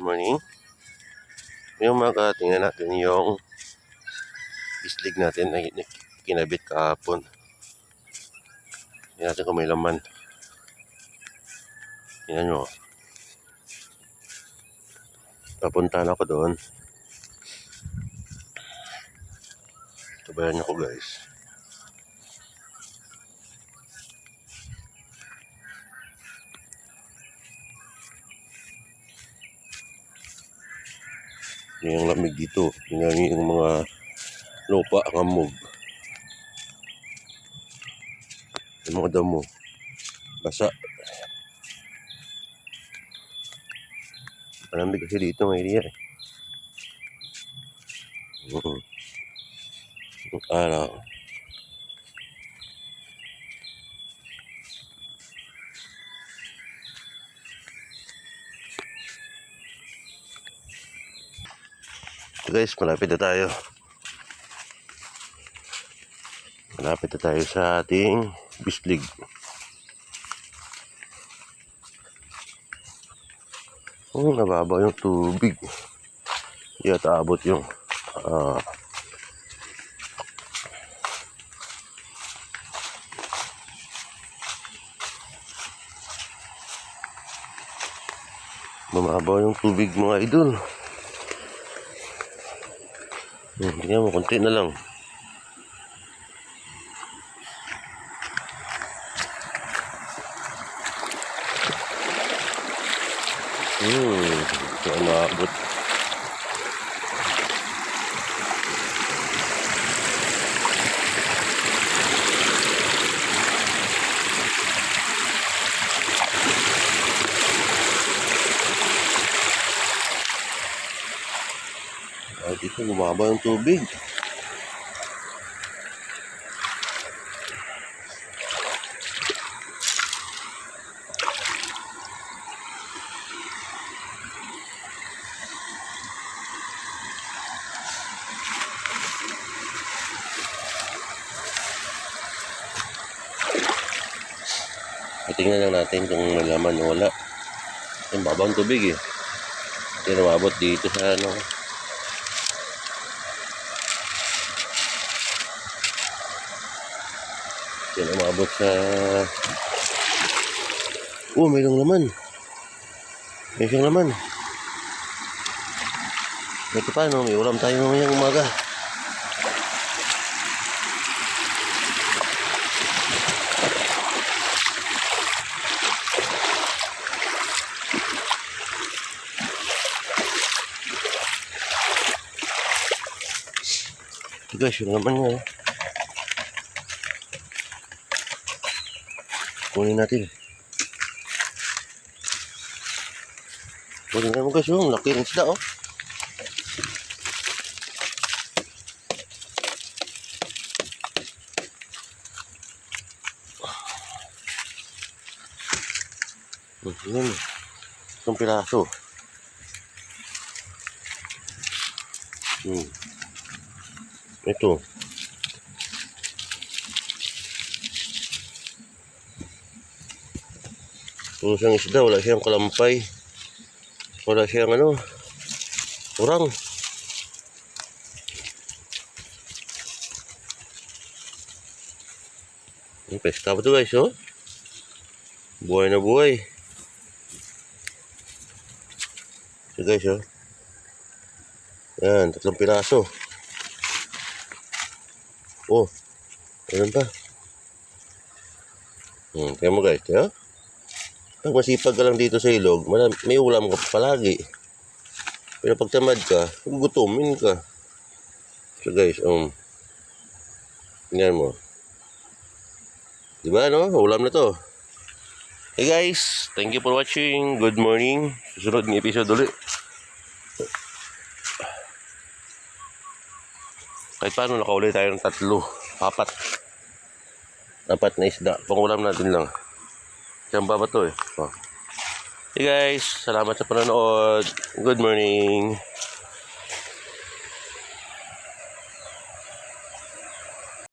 morning. Ngayong umaga, tingnan natin yung bislig natin na kinabit kahapon. Tingnan natin kung may laman. Tingnan nyo. Papunta na ako doon. Tabayan ako guys. Yung lamig dito. Tingnan yung mga lupa, ngamog. Yung mga damo. Basa. Malamig kasi dito ng area eh. Yung araw. So guys, malapit na tayo. Malapit na tayo sa ating bislig. Nababaw yung tubig. Hindi ata abot yung mababaw yung tubig mga idol. Tingnan mo, konti na lang. Ito ang maabot. Dito bumaba yung tubig. Tingnan lang natin kung may laman o wala. Yung babang tubig eh. Hindi namabot dito sa ano. Hindi namabot sa... mayroong laman. May siyang laman. Ito pa, no? May ulam tayo mamayang umaga. Ito guys, yung laman niya. Kunin natin. Kunin mo guys, yung laki ng sila, oh. Yan. Itong piraso. Ito. Wala siyang isda, wala siyang kalampay. Wala siyang ano, urang. Yung peska pa ito guys, oh. Buhay na buhay. So guys, oh. Yan, 3 piraso. Oh, ayun pa. Kaya mo guys, kaya? Pag masipag ka lang dito sa ilog, may ulam ka palagi. Pero pag tamad ka, gugutumin ka. So guys, tingnan mo. Diba, no? Ulam na to. Hey guys, thank you for watching. Good morning. Susunod ng episode ulit. Kahit paano, nakauli tayo ng 3, 4 na isda. Pangulam natin lang. Siyamba ba to eh? Hey guys, salamat sa panonood. Good morning.